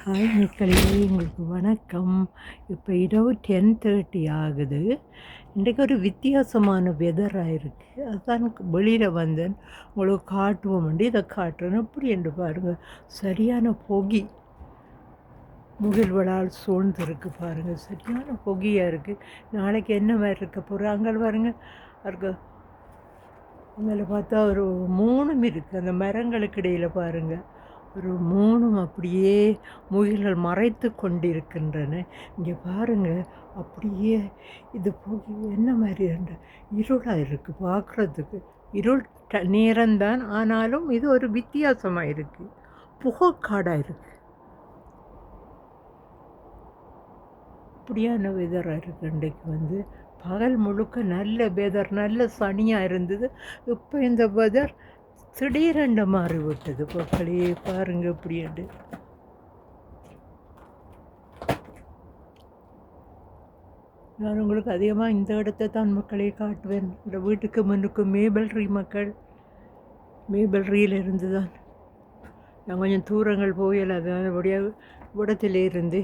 Hi மக்களே, உங்களுக்கு வணக்கம். இப்போ இரவு 10:30 ஆகுது. இன்றைக்கு ஒரு வித்தியாசமான வெதராக இருக்குது. அதுதான் வெளியில் வந்தேன், உங்களுக்கு காட்டுவோம்ண்டு இதை காட்டுறேன். எப்படி என்று பாருங்கள், சரியான பொகி முகில்வளால் சூழ்ந்துருக்கு பாருங்கள். சரியான பொகியாக இருக்குது. நாளைக்கு என்ன மாதிரி இருக்க போகிறோம் அங்கே பாருங்கள். அதுக்கு அங்கே பார்த்தா ஒரு 3 இருக்குது. அந்த மரங்களுக்கு இடையில் பாருங்கள், ஒரு 3 அப்படியே முகில்கள் மறைத்து கொண்டிருக்கின்றன. இங்கே பாருங்கள், அப்படியே இது போய் என்ன மாதிரி இருளாக இருக்குது பார்க்குறதுக்கு. இருள் நேரம்தான், ஆனாலும் இது ஒரு வித்தியாசமாக இருக்குது. புகைக்காடாக இருக்குது. அப்படியான வெதராக இருக்குது. இன்றைக்கு பகல் முழுக்க நல்ல வெதர், நல்ல சனியாக இருந்தது. இப்போ இந்த வெதர் திடீரென்று மாறிவிட்டது. மக்களே பாருங்கள் இப்படியாண்டு. நான் உங்களுக்கு அதிகமாக இந்த இடத்த தான் மக்களே காட்டுவேன். இந்த வீட்டுக்கு முன்னுக்கு மேபல்ரி மக்கள், மேபல்ரியிலிருந்து தான் நான் கொஞ்சம் தூரங்கள் போகல. அதான் அப்படியே இடத்துல இருந்து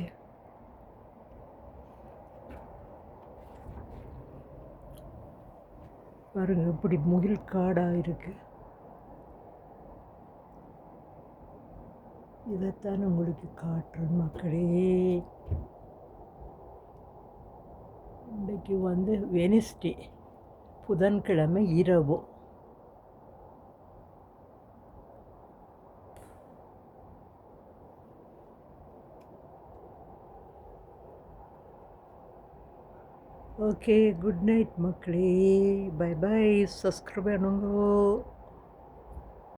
பாருங்கள் இப்படி முகில் காடாக இருக்குது. இதைத்தான் உங்களுக்கு காட்டுறேன் மக்களே. இன்றைக்கு வெனிஸ்டே, புதன்கிழமை இரவு. ஓகே, குட் நைட் மக்களே. Bye bye. சப்ஸ்கிரைப் பண்ணுங்க.